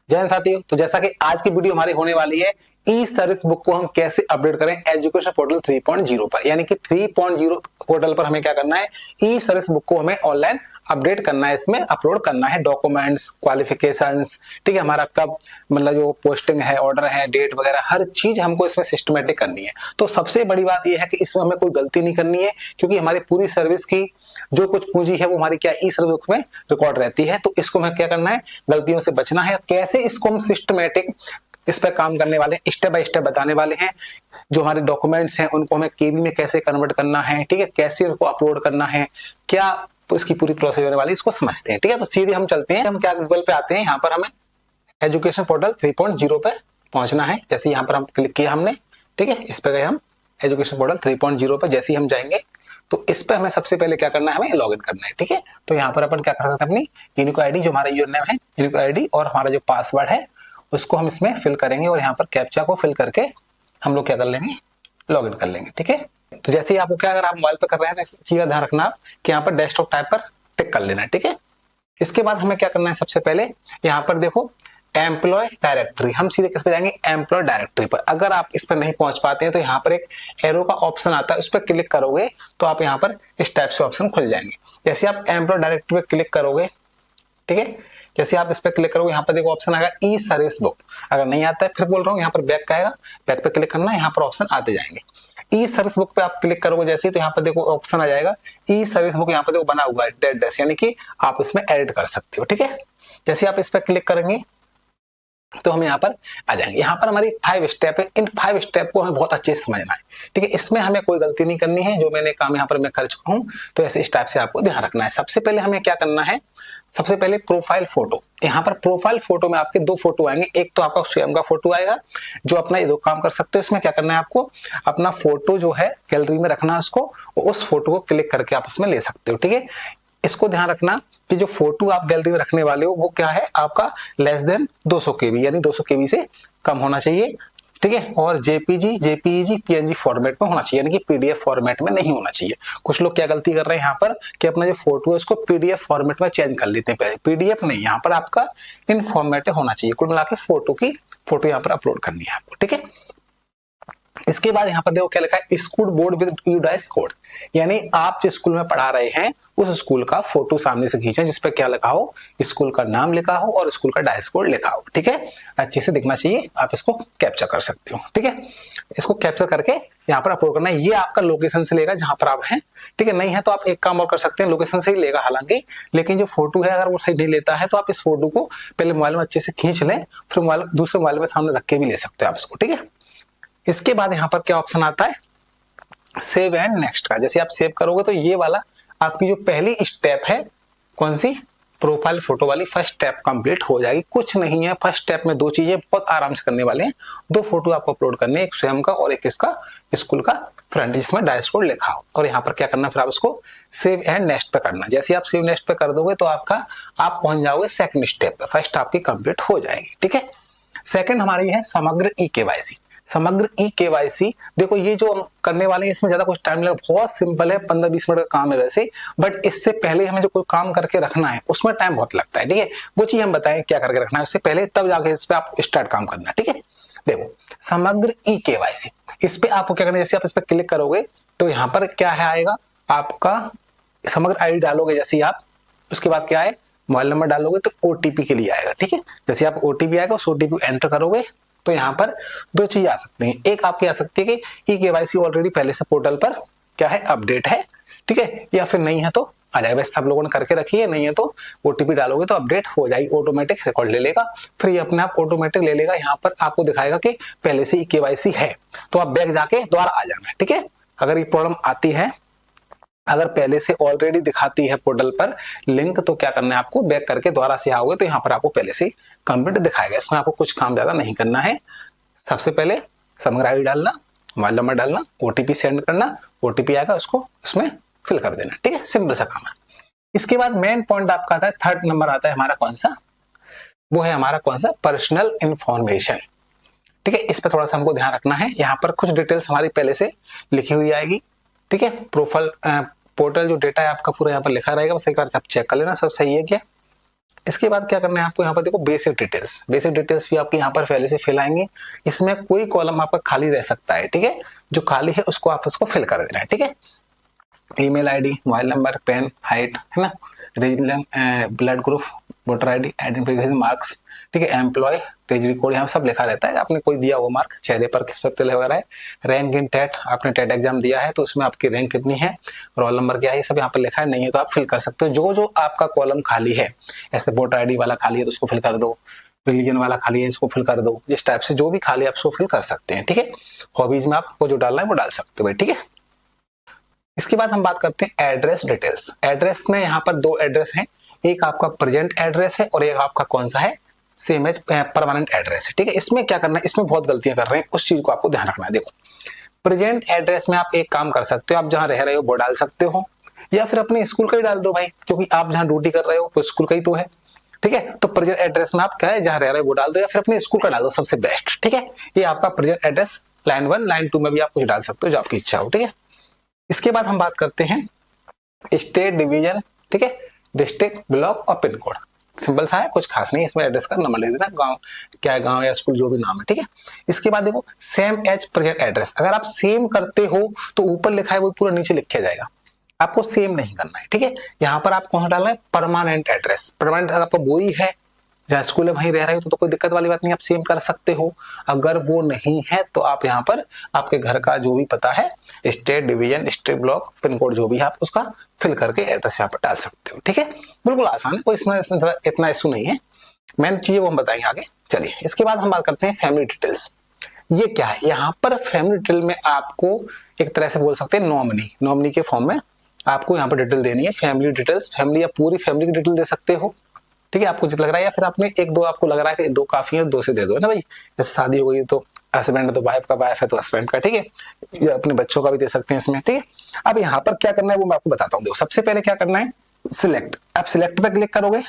जय हिंद साथियों। तो जैसा कि आज की वीडियो हमारी होने वाली है ई सर्विस बुक को हम कैसे अपडेट करें एजुकेशन पोर्टल 3.0 पर, यानी कि 3.0 पोर्टल पर हमें क्या करना है, ई सर्विस बुक को हमें ऑनलाइन अपडेट करना है, इसमें अपलोड करना है डॉक्यूमेंट्स, क्वालिफिकेशंस, ठीक है, हमारा कब मतलब जो पोस्टिंग है, ऑर्डर है, डेट वगैरह हर चीज हमको इसमें सिस्टमेटिक करनी है। तो सबसे बड़ी बात यह है कि इसमें हमें कोई गलती नहीं करनी है, क्योंकि हमारी पूरी सर्विस की जो कुछ पूंजी है वो हमारी क्या ई सर्विस बुक में रिकॉर्ड रहती है। तो इसको हमें क्या करना है, गलतियों से बचना है। कैसे इसको हम सिस्टमेटिक इस पर काम करने वाले हैं, स्टेप बाय स्टेप बताने वाले हैं। जो हमारे डॉक्यूमेंट्स हैं उनको हमें केबी में कैसे कन्वर्ट करना है, ठीक है, कैसे उनको अपलोड करना है, क्या तो इसकी पूरी प्रोसेस होने वाली, इसको समझते हैं। ठीक है, तो सीधे हम चलते हैं, हम क्या गूगल पे आते हैं, यहाँ पर हमें एजुकेशन पोर्टल 3.0 पे पहुंचना है। जैसे यहाँ पर हम क्लिक किया हमने, ठीक है, इस पे गए हम एजुकेशन पोर्टल 3.0 पर। जैसे ही हम जाएंगे तो इस पे हमें सबसे पहले क्या करना है, हमें लॉगिन करना है। ठीक है, तो यहाँ पर अपन क्या कर सकते हैं, अपनी यूनिक आईडी जो हमारा यूजर नेम है, यूनिक आईडी और हमारा जो पासवर्ड है उसको हम इसमें फिल करेंगे और यहाँ पर कैप्चा को फिल करके हम लोग क्या कर लेंगे, लॉगिन कर लेंगे। ठीक है, तो जैसे ही आपको क्या, अगर आप मोबाइल पे कर रहे हैं तो इस चीज का ध्यान रखना आप कि यहाँ पर डेस्कटॉप टाइप पर टिक कर लेना है। ठीक है, इसके बाद हमें क्या करना है, सबसे पहले यहाँ पर देखो एम्प्लॉय डायरेक्टरी, हम सीधे किस पे जाएंगे, एम्प्लॉय डायरेक्टरी पर। अगर आप इस पर नहीं पहुंच पाते हैं तो यहाँ पर एक एरो का ऑप्शन आता है, उस पर क्लिक करोगे तो आप यहाँ पर इस टाइप से ऑप्शन खुल जाएंगे। जैसे आप एम्प्लॉय डायरेक्टरी पे क्लिक करोगे, ठीक है, जैसे आप इस पर क्लिक करोगे यहाँ पर देखो ऑप्शन आएगा ई सर्विस बुक। अगर नहीं आता है फिर बोल रहा हूँ, यहाँ पर बैक का आएगा, बैक पे क्लिक करना है, यहाँ पर ऑप्शन आते जाएंगे। ई सर्विस बुक पे आप क्लिक करोगे जैसे, तो यहाँ पर देखो ऑप्शन आ जाएगा ई सर्विस बुक, यहाँ पर देखो बना हुआ है डेड डेस्क, यानी कि आप इसमें एडिट कर सकते हो। ठीक है, जैसे आप इस पर क्लिक करेंगे तो हम यहाँ पर आ जाएंगे। यहाँ पर हमारी 5 स्टेप है, इन 5 स्टेप को हमें बहुत अच्छे से समझना है। ठीक है, इसमें हमें कोई गलती नहीं करनी है, जो मैंने काम यहाँ पर मैं कर चुका हूँ, तो ऐसे इस टाइप से आपको ध्यान रखना है। सबसे पहले हमें क्या करना है, सबसे पहले प्रोफाइल फोटो। यहाँ पर प्रोफाइल फोटो में आपके 2 फोटो आएंगे, एक तो आपका स्वयं का फोटो आएगा जो अपना ये 2 काम कर सकते हो। इसमें क्या करना है, आपको अपना फोटो जो है गैलरी में रखना है, उसको उस फोटो को क्लिक करके आप उसमें ले सकते हो। ठीक है, इसको ध्यान रखना कि जो फोटो आप गैलरी में रखने वाले हो वो क्या है, आपका लेस देन 200 केबी, यानी 200 केबी से कम होना चाहिए। ठीक है, और जेपीईजी पीएनजी फॉर्मेट में होना चाहिए, यानी कि पीडीएफ फॉर्मेट में नहीं होना चाहिए। कुछ लोग क्या गलती कर रहे हैं यहाँ पर कि अपना जो फोटो है उसको पीडीएफ फॉर्मेट में चेंज कर लेते हैं। पहले पीडीएफ नहीं, यहाँ पर आपका इन फॉर्मेट होना चाहिए। कुल मिला के फोटो यहाँ पर अपलोड करनी है आपको। ठीक है, इसके बाद यहाँ पर देखो क्या लिखा है, school board with UDISE code, यानी आप जिस स्कूल में पढ़ा रहे हैं उस स्कूल का फोटो सामने से खींचें जिसपे क्या लिखा हो, स्कूल का नाम लिखा हो और स्कूल का डाइस कोड लिखा हो। ठीक है, अच्छे से दिखना चाहिए, आप इसको कैप्चर कर सकते हो। ठीक है, इसको कैप्चर करके यहाँ पर अपलोड करना है। ये आपका लोकेशन से लेगा जहां पर आप हैं। ठीक है, नहीं है तो आप एक काम और कर सकते हैं, लोकेशन से ही लेगा हालांकि, लेकिन जो फोटो है अगर वो सही नहीं लेता है तो आप इस फोटो को पहले मोबाइल में अच्छे से खींच लें, फिर मोबाइल दूसरे मोबाइल में सामने रख के भी ले सकते हो आप इसको। ठीक है, इसके बाद यहाँ पर क्या ऑप्शन आता है, सेव एंड नेक्स्ट का। जैसे आप सेव करोगे तो ये वाला आपकी जो पहली स्टेप है, कौन सी, प्रोफाइल फोटो वाली, फर्स्ट स्टेप कंप्लीट हो जाएगी। कुछ नहीं है, फर्स्ट स्टेप में 2 चीजें बहुत आराम से करने वाले हैं। 2 फोटो आपको अपलोड करने, एक स्वयं का और एक इसका स्कूल का फ्रंट जिसमें डाइस कोड लिखा हो। और यहाँ पर क्या करना, फिर आप इसको सेव एंड नेक्स्ट पे करना। जैसे आप सेव नेक्स्ट पे कर दोगे तो आप पहुंच जाओगे सेकंड स्टेप पे, फर्स्ट आपकी कंप्लीट हो जाएगी। ठीक है, सेकंड हमारी है समग्र ई केवाईसी। समग्र ई केवाईसी, देखो ये जो हम करने वाले हैं इसमें ज्यादा कुछ टाइम लगेगा, बहुत सिंपल है, 15-20 मिनट का काम है वैसे, बट इससे पहले हमें जो कोई काम करके रखना है उसमें टाइम बहुत लगता है। ठीक है, वो चीज हम बताएं क्या करके रखना है उससे पहले, तब जाके इस पे आप स्टार्ट काम करना है। ठीक है, देखो समग्र ई केवाईसी, इस पे आपको क्या करना है, जैसे आप इस पे क्लिक करोगे तो यहाँ पर क्या है आएगा, आपका समग्र आईडी डालोगे जैसे आप, उसके बाद क्या है, मोबाइल नंबर डालोगे तो ओटीपी के लिए आएगा। ठीक है, जैसे आप ओटीपी आएगा उस ओटीपी एंटर करोगे तो यहाँ पर 2 चीज आ सकती हैं। एक आपकी आ सकती है कि ई केवाईसी ऑलरेडी पहले से पोर्टल पर क्या है, अपडेट है। ठीक है, या फिर नहीं है तो आ जाएगा, वैसे सब लोगों ने करके रखी है, नहीं है तो ओटीपी डालोगे तो अपडेट हो जाएगी, ऑटोमेटिक रिकॉर्ड ले लेगा, फिर ये अपने आप ऑटोमेटिक ले लेगा। यहाँ पर आपको दिखाएगा कि पहले से ई केवाईसी है, तो आप बैक जाके दोबारा आ जाना है। ठीक है, अगर ये प्रॉब्लम आती है, अगर पहले से ऑलरेडी दिखाती है पोर्टल पर लिंक, तो क्या करना है, आपको बैक करके दोबारा से आओगे तो यहाँ पर आपको पहले से कंप्लीट दिखाएगा। इसमें आपको कुछ काम ज्यादा नहीं करना है। सबसे पहले समग्र आईडी डालना, मोबाइल नंबर डालना, ओटीपी सेंड करना, ओटीपी आएगा उसको उसमें फिल कर देना। ठीक है, सिंपल सा काम है। इसके बाद मेन पॉइंट आपका आता है, 3rd नंबर आता है हमारा कौन सा, वो है हमारा कौन सा, पर्सनल इंफॉर्मेशन। ठीक है, इस पर थोड़ा सा हमको ध्यान रखना है। यहाँ पर कुछ डिटेल्स हमारी पहले से लिखी हुई आएगी। ठीक है, प्रोफाइल पोर्टल जो डेटा है आपका पूरा यहाँ पर लिखा रहेगा, बस एक बार आप चेक कर लेना सब सही है क्या। इसके बाद क्या करना है आपको, यहाँ पर देखो बेसिक डिटेल्स, बेसिक डिटेल्स भी आपके यहाँ पर पहले से फिल आएंगे। इसमें कोई कॉलम आपका खाली रह सकता है, ठीक है, जो खाली है उसको आप उसको फिल कर देना है, ठीक है। Email ID, mobile number, PAN, height, है ना, region, blood group, voter ID, identification marks, ठीक है, एम्प्लॉय, ट्रेजरी कोड, यहाँ सब लिखा रहता है। आपने कोई दिया वो मार्क, चेहरे पर किस पर तिल वगैरह है, रैंक इन टेट, आपने टेट एग्जाम दिया है तो उसमें आपकी रैंक कितनी है, रोल नंबर क्या है, ये सब यहाँ पर लिखा है। नहीं है तो आप फिल कर सकते हो। जो जो आपका कॉलम खाली है, ऐसे वोटर आईडी वाला खाली है तो उसको फिल कर दो, रिलीजन वाला खाली है इसको फिल कर दो, इस टाइप से जो भी खाली है आप उसको फिल कर सकते हैं, ठीक है। हॉबीज में आपको जो डालना है वो डाल सकते हो भाई, ठीक है। इसके बाद हम बात करते हैं एड्रेस डिटेल्स। एड्रेस में यहाँ पर दो एड्रेस हैं, एक आपका प्रेजेंट एड्रेस है और एक आपका कौन सा है, सेम एज परमानेंट एड्रेस है, ठीक है। इसमें क्या करना है, इसमें बहुत गलतियां कर रहे हैं, उस चीज को आपको ध्यान रखना है। देखो प्रेजेंट एड्रेस में आप एक काम कर सकते हो, आप जहां रह रहे हो वो डाल सकते हो, या फिर अपने स्कूल का ही डाल दो भाई, क्योंकि आप जहां ड्यूटी कर रहे हो वो स्कूल का ही तो है, ठीक है। तो प्रेजेंट एड्रेस में आप क्या है, जहां रह रहे हो वो डाल दो, या फिर अपने स्कूल का डाल दो, सबसे बेस्ट, ठीक है। ये आपका प्रेजेंट एड्रेस, लाइन 1 लाइन 2 में भी आप कुछ डाल सकते हो जो आपकी इच्छा हो, ठीक है। इसके बाद हम बात करते हैं स्टेट, डिवीजन, ठीक है, डिस्ट्रिक्ट, ब्लॉक और पिन कोड। सिंपल सा है, कुछ खास नहीं, इसमें एड्रेस का नंबर लिख देना, गांव क्या है, गांव या स्कूल जो भी नाम है, ठीक है। इसके बाद देखो सेम एज प्रेजेंट एड्रेस, अगर आप सेम करते हो तो ऊपर लिखा है वो पूरा नीचे लिखा जाएगा, आपको सेम नहीं करना है, ठीक है। यहाँ पर आप कौन सा डालना है, परमानेंट एड्रेस। परमानेंट अगर आपका वही है जहाँ स्कूल में वहीं रह रहे हो तो कोई दिक्कत वाली बात नहीं, आप सेम कर सकते हो। अगर वो नहीं है तो आप यहाँ पर आपके घर का जो भी पता है, state, division, district, block, pin code जो भी है आप उसका फिल करके एड्रेस यहाँ पर डाल सकते हो, ठीक है। बिल्कुल आसान है, कोई इसमें इतना इशू नहीं है। मेन चीज वो हम बताएंगे आगे। चलिए इसके बाद हम बात करते हैं फैमिली डिटेल्स। ये क्या है, यहाँ पर फैमिली डिटेल में आपको एक तरह से बोल सकते हैं नॉमिनी, नॉमिनी के फॉर्म में आपको यहाँ पर डिटेल देनी है। फैमिली डिटेल्स, फैमिली या पूरी फैमिली की डिटेल दे सकते हो, ठीक है, आपको जितना लग रहा है, या फिर आपने एक दो आपको लग रहा है कि दो काफी है, दो से दे दो, है ना भाई। जैसे शादी हो गई तो हस्बैंड है तो वाइफ का, वाइफ है तो हस्बैंड का, ठीक है। या अपने बच्चों का भी दे सकते हैं इसमें, ठीक है। अब यहाँ पर क्या करना है वो मैं आपको बताता हूँ। देखो सबसे पहले क्या करना है, सिलेक्ट। आप सिलेक्ट पे क्लिक करोगे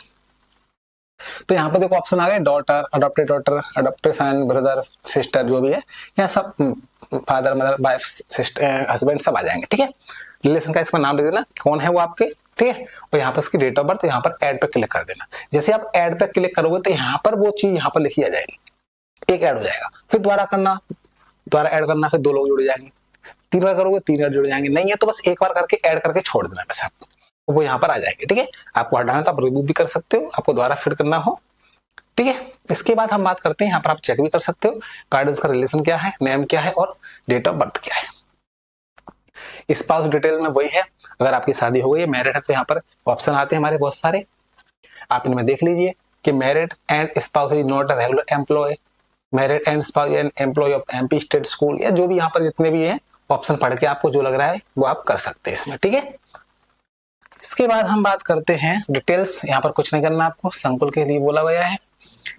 तो यहाँ पर देखो ऑप्शन आ गए, डॉटर, अडॉप्टेड सन, ब्रदर, सिस्टर, जो भी है यहाँ सब, father, mother, wife, sister, husband सब आ जाएंगे, ठीक है। रिलेशन का इसका नाम लिख देना, कौन है वो आपके, ठीक है। और यहाँ पर इसकी डेट ऑफ बर्थ, यहाँ पर ऐड पे क्लिक कर देना। जैसे आप ऐड पे क्लिक करोगे तो यहाँ पर वो चीज यहाँ पर लिखी आ जाएगी, एक ऐड हो जाएगा। फिर दोबारा करना, दोबारा ऐड करना, फिर दो लोग जुड़ जाएंगे। 3 बार करोगे 3 ऐड जुड़ जाएंगे। नहीं है तो बस एक बार करके ऐड करके छोड़ देना बस आपको, तो वो यहाँ पर आ जाएंगे, ठीक है। आपको हटाना तो आप रिमूव भी कर सकते हो, आपको दोबारा फिर करना हो, ठीक है। इसके बाद हम बात करते हैं, यहाँ पर आप चेक भी कर सकते हो गार्डियंस का रिलेशन क्या है, नेम क्या है और डेट ऑफ बर्थ क्या है। स्पाउस डिटेल में वही है, अगर आपकी शादी हो गई है, मैरिड है, तो यहाँ पर ऑप्शन आते हैं हमारे बहुत सारे, आप इनमें देख लीजिए कि married and spouse is not a regular employ, married and spouse and employ of MP state school, या जो भी यहाँ पर जितने भी हैं ऑप्शन पढ़ के आपको जो लग रहा है वो आप कर सकते हैं इसमें, ठीक है। इसके बाद हम बात करते हैं डिटेल्स। यहाँ पर कुछ नहीं करना आपको, संकुल के लिए बोला गया है।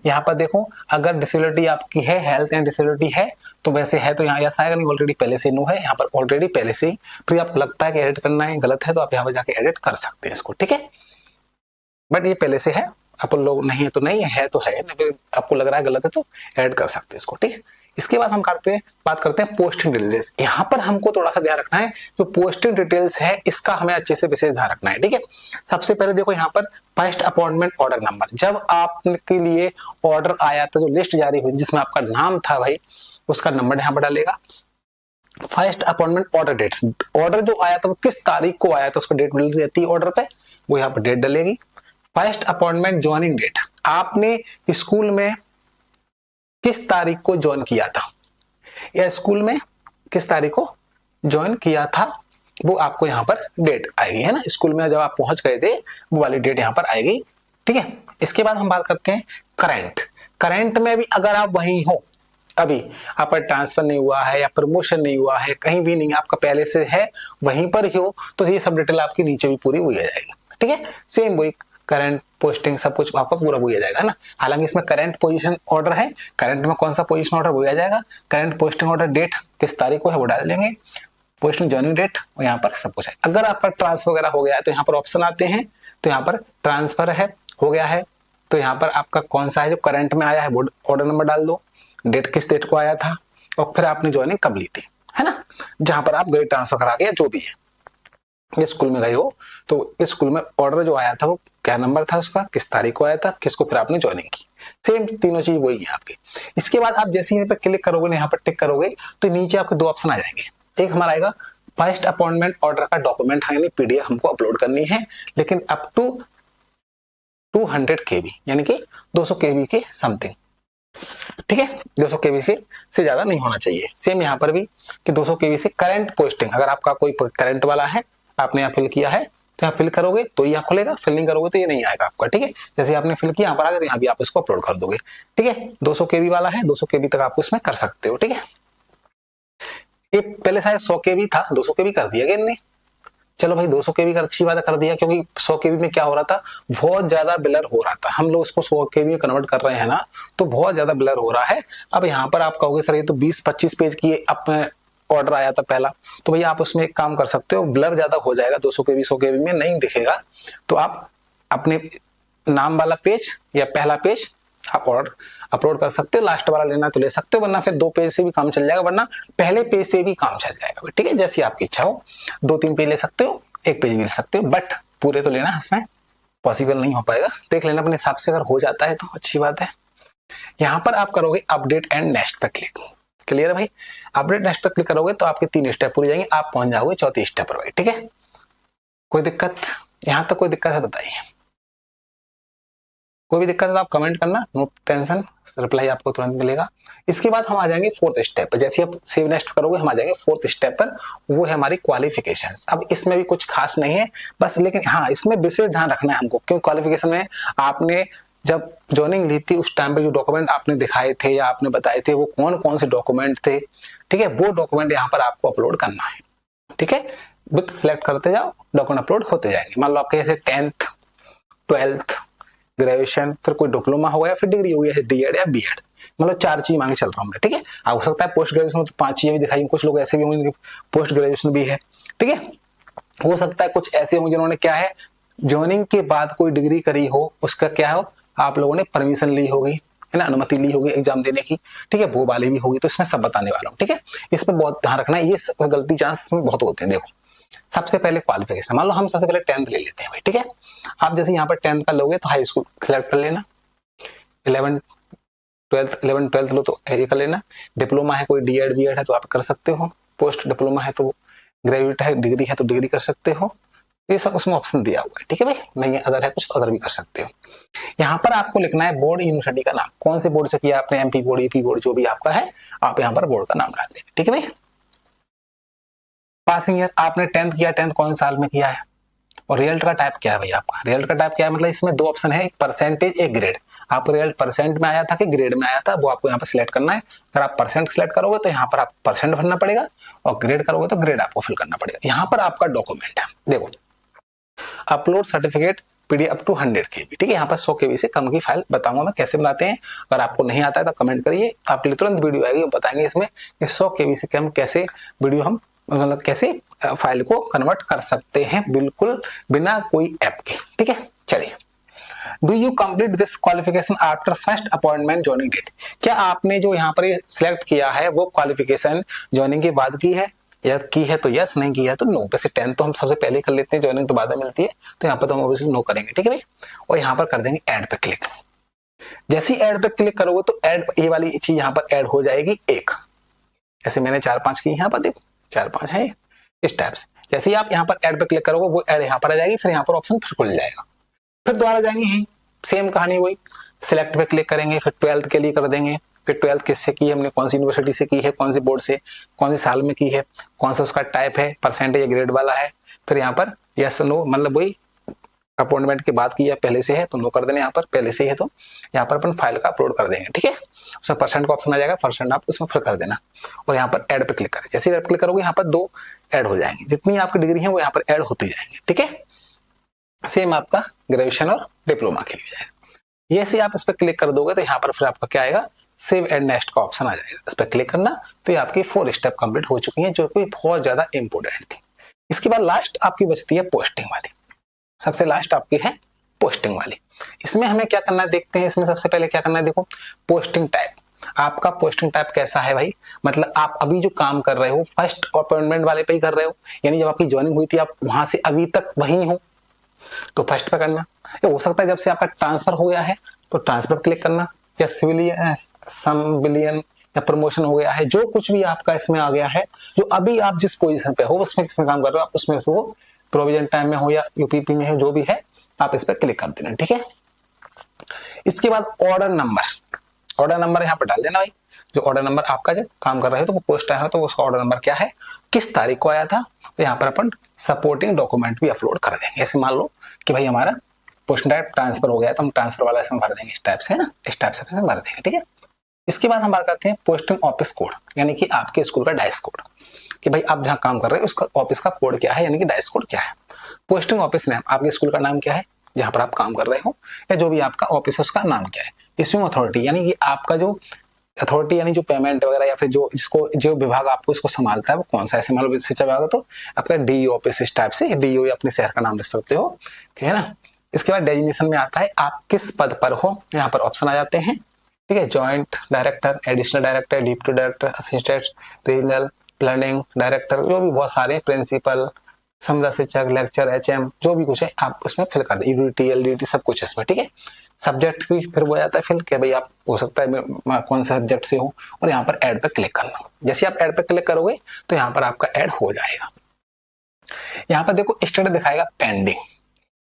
यहाँ पर देखो अगर डिसेबिलिटी आपकी है, हेल्थ एंड डिसेबिलिटी है तो वैसे है तो यहाँ यस आएगा, नहीं ऑलरेडी पहले से नो है, यहाँ पर ऑलरेडी पहले से ही। फिर आपको लगता है कि एडिट करना है, गलत है, तो आप यहाँ पर जाके एडिट कर सकते हैं इसको, ठीक है। बट ये पहले से है, आप लोग नहीं है तो नहीं है तो है, फिर आपको लग रहा है गलत है तो एड कर सकते हैं इसको, ठीक है। इसके बाद हम बात करते हैं पोस्टिंग डिटेल्स। यहाँ पर हमको थोड़ा सा ध्यान रखना है, जो पोस्टिंग डिटेल्स है इसका हमें अच्छे से विशेष ध्यान रखना है, ठीक है। सबसे पहले देखो यहाँ पर फर्स्ट अपॉइंटमेंट ऑर्डर नंबर, जब आपके लिए ऑर्डर आया था, जो लिस्ट जारी हुई जिसमें आपका नाम था भाई, उसका नंबर यहाँ पर डालेगा। First appointment order date, order जो आया था वो किस तारीख को आया था उसका डेट डली रहती है ऑर्डर पे, वो यहाँ पर डेट डलेगी। फर्स्ट अपॉइंटमेंट ज्वाइनिंग डेट, आपने स्कूल में किस तारीख को ज्वाइन किया था, या स्कूल में किस तारीख को ज्वाइन किया था, वो आपको यहाँ पर डेट आएगी, है ना। स्कूल में जब आप पहुंच गए थे वो वाली डेट यहाँ पर आएगी, ठीक है। इसके बाद हम बात करते हैं करंट। करंट में भी अगर आप वहीं हो, अभी आपका ट्रांसफर नहीं हुआ है या प्रमोशन नहीं हुआ है, कहीं भी नहीं, आपका पहले से है वहीं पर ही हो, तो ये सब डिटेल आपकी नीचे भी पूरी हुई आ जाएगी, ठीक है। सेम वही करंट, पोस्टिंग, सब कुछ आपका पूरा हुई आ जाएगा ना। हालांकि इसमें करंट पोजीशन ऑर्डर है, करंट में कौन सा पोजीशन ऑर्डर हुई आ जाएगा, करंट पोस्टिंग ऑर्डर डेट किस तारीख को है वो डाल देंगे, पोस्टिंग ज्वाइनिंग डेट, और यहाँ पर सब कुछ है। अगर आपका ट्रांसफर वगैरह हो गया है तो यहाँ पर ऑप्शन आते हैं, तो यहाँ पर ट्रांसफर है हो गया है तो यहाँ पर आपका कौन सा है जो करंट में आया है वो ऑर्डर नंबर डाल दो, डेट किस डेट को आया था, और फिर आपने ज्वाइनिंग कब ली थी, है ना, जहां पर आप गए ट्रांसफर करा के, जो भी है। ये स्कूल में गए हो तो इस स्कूल में ऑर्डर जो आया था वो क्या नंबर था उसका, किस तारीख को आया था, किसको फिर आपने ज्वाइनिंग की, सेम तीनों चीज वही है आपकी। इसके बाद आप जैसे ही यहाँ पर क्लिक करोगे, यहाँ पर टिक करोगे तो नीचे आपके दो ऑप्शन आ जाएंगे। एक हमारा आएगा फर्स्ट अपॉइंटमेंट ऑर्डर का डॉक्यूमेंट है, यानी पीडीएफ हमको अपलोड करनी है, लेकिन अप टू 200 KB यानी कि 200 KB के समथिंग, ठीक है, 200 KB से ज्यादा नहीं होना चाहिए। सेम यहाँ पर भी कि 200 KB से करंट पोस्टिंग, अगर आपका कोई करंट वाला है, आपने यहाँ फिल किया है तो यहाँ फिल करोगे तो यहाँ खुलेगा, फिल नहीं करोगे तो ये नहीं आएगा आपका, ठीक है। जैसे आपने फिल किया यहाँ पर आ गया तो यहाँ भी आप इसको अपलोड कर दोगे, ठीक है। 200 KB वाला है, 200 KB तक आप उसमें कर सकते हो, ठीक है। ये पहले शायद 100 KB था, 200 KB कर दिया गया इनने, चलो भाई 200 KB का अच्छी बात है कर दिया, क्योंकि 100 KB में क्या हो रहा था, बहुत ज्यादा ब्लर हो रहा था, हम लोग इसको 100 KB में कन्वर्ट कर रहे हैं ना, तो बहुत ज्यादा ब्लर हो रहा है। अब यहाँ पर आप कहोगे सर ये तो 20-25 पेज की अपने ऑर्डर आया था पहला, तो भैया आप उसमें एक काम कर सकते हो, ब्लर ज्यादा हो जाएगा, 200 KB 100 KB में नहीं दिखेगा, तो आप अपने नाम वाला पेज या पहला पेज आप ऑर्डर अपलोड कर सकते हो, लास्ट वाला लेना तो ले सकते हो, वरना फिर 2 पेज से भी काम चल जाएगा, वरना पहले पेज से भी काम चल जाएगा, ठीक है। जैसी आपकी इच्छा हो, 2-3 पेज ले सकते हो, 1 पेज भी ले सकते हो, बट पूरे तो लेना, उसमें पॉसिबल नहीं हो पाएगा, देख लेना अपने हिसाब से, अगर हो जाता है तो अच्छी बात है। यहाँ पर आप करोगे अपडेट एंड नेक्स्ट पे क्लिक, क्लियर है भाई। अपडेट नेक्स्ट पे क्लिक करोगे तो आपके 3 स्टेप पूरे जाएंगे, आप पहुंच जाओगे 4थी स्टेप पर भाई, ठीक है। कोई दिक्कत, यहाँ तक कोई दिक्कत है बताइए, कोई भी दिक्कत है तो आप कमेंट करना, नो टेंशन, रिप्लाई आपको तुरंत मिलेगा। इसके बाद हम आ जाएंगे 4th स्टेप पर, जैसे आप सेव नेक्स्ट करोगे हम आ जाएंगे 4th स्टेप पर, वो है हमारी क्वालिफिकेशंस। अब इसमें भी कुछ खास नहीं है बस, लेकिन हाँ इसमें विशेष ध्यान रखना है हमको, क्योंकि क्वालिफिकेशन में आपने जब ज्वाइनिंग ली थी उस टाइम पे जो डॉक्यूमेंट आपने दिखाए थे या आपने बताए थे वो कौन कौन से डॉक्यूमेंट थे, ठीक है, वो डॉक्यूमेंट यहाँ पर आपको अपलोड करना है, ठीक है। विथ सिलेक्ट करते जाओ, डॉक्यूमेंट अपलोड होते जाएंगे। मान लो आपके जैसे 10th 12th ग्रेजुएशन, फिर कोई डिप्लोमा हो गया, फिर डिग्री हो गया, डीएड या बीएड, मतलब 4 चीज मांगे चल रहा हूँ मैं, ठीक है। हो सकता है पोस्ट ग्रेजुएशन तो 5 चीजें भी दिखाई, कुछ लोग ऐसे भी होंगे पोस्ट ग्रेजुएशन भी है, ठीक है। हो सकता है कुछ ऐसे होंगे जिन्होंने क्या है ज्वाइनिंग के बाद कोई डिग्री करी हो, उसका क्या हो आप लोगों ने परमिशन ली होगी, है ना, अनुमति ली होगी एग्जाम देने की, ठीक है, वो वाली भी होगी, तो इसमें सब बताने वाला हूँ, ठीक है। इसमें बहुत ध्यान रखना है, ये गलती चांस में बहुत होते हैं। देखो सबसे पहले क्वालिफिकेशन, मान लो हम सबसे पहले 10th ले लेते हैं भाई, ठीक है। आप जैसे यहाँ पर 10th का लोगे तो हाई स्कूल सिलेक्ट कर लेना, 11 12th लो तो ये कर लेना, डिप्लोमा है कोई डीएड बीएड है तो आप कर सकते हो, पोस्ट डिप्लोमा है तो ग्रेजुएट है, डिग्री है तो डिग्री कर सकते हो, ये सब उसमें ऑप्शन दिया हुआ है, ठीक है भाई। नहीं अदर है कुछ तो अदर भी कर सकते हो। यहाँ पर आपको लिखना है बोर्ड यूनिवर्सिटी का नाम, कौन से बोर्ड से किया आपने, एमपी बोर्ड यूपी बोर्ड जो भी आपका है, आप यहाँ पर बोर्ड का नाम डाल देंगे, ठीक है भाई। पासिंग ईयर आपने 10th किया, 10th कौन साल में किया है, और रिजल्ट का टाइप क्या है भाई आपका, रिजल्ट का टाइप क्या है, मतलब इसमें 2 ऑप्शन है, एक परसेंटेज एक ग्रेड, आपको रिजल्ट परसेंट में आया था कि ग्रेड में आया था, वो आपको यहाँ पर सिलेक्ट करना है। अगर आप परसेंट सिलेक्ट करोगे तो यहाँ पर आप परसेंट भरना पड़ेगा, और ग्रेड करोगे तो ग्रेड आपको फिल करना पड़ेगा। यहाँ पर आपका डॉक्यूमेंट है, देखो upload certificate PDF up to 100 KB, ठीक है। यहाँ पर 100 KB से कम की फाइल बताऊंगा मैं कैसे बनाते हैं, अगर आपको नहीं आता है तो कमेंट करिए, आपके लिए तुरंत वीडियो आएगी, बताएंगे इसमें कि 100 KB से कम कैसे वीडियो हम मतलब कैसे फाइल को कन्वर्ट कर सकते हैं बिल्कुल बिना कोई ऐप के, ठीक है। चलिए, do you complete this qualification after first appointment joining date, क्या आपने जो यहाँ पर सिलेक्ट किया है वो क्वालिफिकेशन ज्वाइनिंग के बाद की है, या की है तो यस, नहीं की है तो नो। वैसे 10th तो हम सबसे पहले कर लेते हैं, ज्वाइनिंग तो बाद में मिलती है, तो यहाँ पर तो हम ऑब्वियसली नो करेंगे, ठीक है भाई। और यहाँ पर कर देंगे ऐड पे क्लिक, जैसे ही ऐड पे क्लिक करोगे तो ऐड ये वाली चीज यहाँ पर ऐड हो जाएगी एक, ऐसे मैंने 4-5 की, यहाँ पर देखो 4-5 है इस टाइप से। जैसे ही आप यहाँ पर ऐड पे क्लिक करोगे वो ऐड यहाँ पर आ जाएगी, फिर यहाँ पर ऑप्शन फिर खुल जाएगा, फिर दोबारा जाएंगे यहीं सेम कहानी वही, सिलेक्ट पे क्लिक करेंगे, फिर 12th के लिए कर देंगे, फिर 12th किससे की है हमने, कौन सी यूनिवर्सिटी से की है, कौन सी बोर्ड से, कौन सी साल में की है, कौन सा उसका टाइप है, परसेंटेज या ग्रेड वाला है, फिर यहाँ पर यस नो, मतलब वही अपॉइंटमेंट के बाद की है पहले से है तो नो कर देना, यहाँ पर पहले से ही है तो यहाँ पर अपन फाइल का अपलोड कर देंगे, ठीक है। उसमें परसेंट का ऑप्शन आ जाएगा, परसेंट आप उसमें फिल कर देना, और यहाँ पर ऐड पे क्लिक करें, जैसे ऐड क्लिक करोगे यहाँ पर 2 ऐड हो जाएंगे, जितनी आपकी डिग्री है वो यहाँ पर ऐड होती जाएंगे, ठीक है। सेम आपका ग्रेजुएशन और डिप्लोमा के लिए जाएगा। ये से आप इस पर क्लिक कर दोगे तो यहाँ पर फिर आपका क्या आएगा, सेव एंड नेक्स्ट का ऑप्शन आ जाएगा, इस पर क्लिक करना, तो ये आपकी 4 स्टेप कंप्लीट हो चुकी है, जो कि बहुत ज्यादा इंपोर्टेंट थी। इसके बाद लास्ट आपकी बचती है पोस्टिंग वाली, सबसे लास्ट आपकी है पोस्टिंग वाली। इसमें हमें क्या करना है देखते हैं, इसमें सबसे पहले क्या करना है, देखो पोस्टिंग टाइप, आपका पोस्टिंग टाइप कैसा है भाई, मतलब आप अभी जो काम कर रहे हो फर्स्ट अपॉइंटमेंट वाले पे ही कर रहे हो, यानी जब आपकी ज्वाइनिंग हुई थी आप वहां से अभी तक वहीं हो तो फर्स्ट पे करना। ये हो सकता है जब से आपका ट्रांसफर हो गया है तो ट्रांसफर क्लिक करना, या सिविलियन सिविलियन या प्रमोशन हो गया है, जो कुछ भी आपका इसमें आ गया है, जो अभी आप जिस पोजीशन पे हो उसमें किसमें काम कर रहे हो आप उसमें से वो प्रोविजन टाइम में हो या यूपीपी में हो, जो भी है आप इस पर क्लिक कर देना। ठीक है, इसके बाद ऑर्डर नंबर यहाँ पर डाल देना भाई। जो ऑर्डर नंबर आपका जब काम कर रहे हो तो वो पोस्ट आया हो तो उसका ऑर्डर नंबर क्या है, किस तारीख को आया था, तो यहाँ पर अपन सपोर्टिंग डॉक्यूमेंट भी अपलोड कर देंगे। ऐसे मान लो कि भाई हमारा पोस्ट टाइप ट्रांसफर हो गया तो हम ट्रांसफर वाला इसमें भर देंगे, इस टाइप से है ना, इस टाइप से भर देंगे। ठीक है, इसके बाद हम बात करते हैं पोस्टिंग ऑफिस कोड, यानी कि आपके स्कूल का डाइस कोड, कि भाई आप जहाँ काम कर रहे हो उसका ऑफिस का कोड क्या है, यानी कि डाइस कोड क्या है। पोस्टिंग ऑफिस नेम, आपके स्कूल का नाम क्या है जहां पर आप काम कर रहे हो, या जो भी आपका ऑफिस है उसका नाम क्या है। इश्यूइंग अथॉरिटी, यानी कि आपका जो अथॉरिटी यानी जो पेमेंट वगैरह या फिर जो विभाग आपको इसको संभालता है वो कौन सा है। ऐसे मान लो शिक्षा विभाग तो आपका डीईओ ऑफिस, इस टाइप से डीईओ या अपने शहर का नाम लिख सकते हो, ठीक है ना। इसके बाद डेजिग्नेशन में आता है आप किस पद पर हो, यहाँ पर ऑप्शन आ जाते हैं। ठीक है, joint director, additional director, deputy director, assistant regional planning director, जो भी बहुत सारे, प्रिंसिपल, समझा शिक्षक, लेक्चर, एचएम, जो भी कुछ है आप उसमें फिल कर दे, यूडीटी एलडीटी सब कुछ इसमें। ठीक है, सब्जेक्ट भी फिर वो जाता है फिल कि भाई आप हो सकता है कौन सा सब्जेक्ट से हो, और यहाँ पर ऐड पे क्लिक करना। जैसे आप ऐड पे क्लिक करोगे तो यहाँ पर आपका ऐड हो जाएगा। यहाँ पर देखो स्टेटस दिखाएगा पेंडिंग।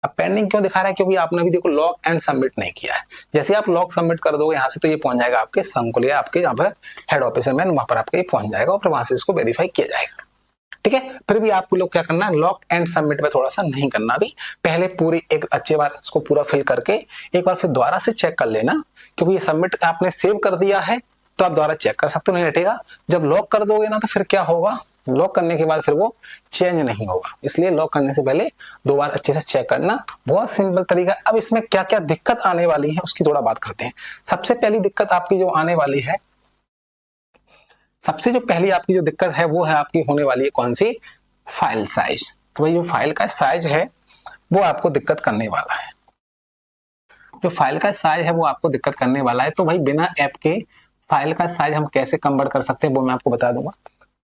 अब पेंडिंग क्यों दिखा रहा है, क्योंकि आपने अभी देखो लॉक एंड सबमिट नहीं किया है। जैसे आप लॉक सबमिट कर दोगे यहाँ से तो ये पहुंच जाएगा आपके संकुल या आपके यहाँ पर हेड ऑफिस में, वहां पर आपके पहुंच जाएगा और फिर वहां से इसको वेरीफाई किया जाएगा। ठीक है, फिर भी आपको लोग क्या करना है, लॉक एंड सबमिट पे थोड़ा सा नहीं करना, भी पहले पूरी एक अच्छी बार इसको पूरा फिल करके एक बार फिर दोबारा से चेक कर लेना, क्योंकि ये सबमिट आपने सेव कर दिया है तो आप दोबारा चेक कर सकते हो, नहीं हटेगा। जब लॉक कर दोगे ना तो फिर क्या होगा, लॉक करने के बाद फिर वो चेंज नहीं होगा, इसलिए लॉक करने से पहले दो बार अच्छे से चेक करना। बहुत सिंपल तरीका। अब इसमें क्या क्या दिक्कत आने वाली है उसकी थोड़ा बात करते हैं। सबसे पहली दिक्कत आपकी जो आने वाली है, सबसे जो पहली आपकी जो दिक्कत है वो है आपकी होने वाली है कौन सी, फाइल साइज। तो भाई जो फाइल का साइज है वो आपको दिक्कत करने वाला है, जो फाइल का साइज है वो आपको दिक्कत करने वाला है। तो भाई बिना ऐप के फाइल का साइज हम कैसे कन्वर्ट कर सकते हैं वो मैं आपको बता दूंगा।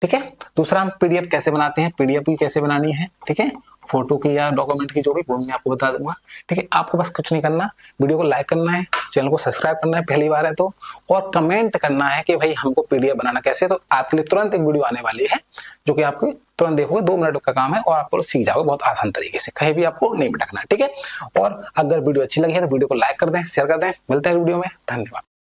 ठीक है, दूसरा हम पीडीएफ कैसे बनाते हैं, पीडीएफ की कैसे बनानी है, ठीक है, फोटो की या डॉक्यूमेंट की जो भी, वो मैं आपको बता दूंगा। ठीक है, आपको बस कुछ नहीं करना, वीडियो को लाइक करना है, चैनल को सब्सक्राइब करना है पहली बार है तो, और कमेंट करना है कि भाई हमको पीडीएफ बनाना कैसे। तो आपके लिए तुरंत एक वीडियो आने वाली है जो कि आपको तुरंत देखोगे, 2 मिनट का काम है और आपको सीख जाओगे बहुत आसान तरीके से, कहीं भी आपको नहीं भटकना। ठीक है, और अगर वीडियो अच्छी लगी है तो वीडियो को लाइक कर दें, शेयर कर दें। मिलते हैं वीडियो में, धन्यवाद।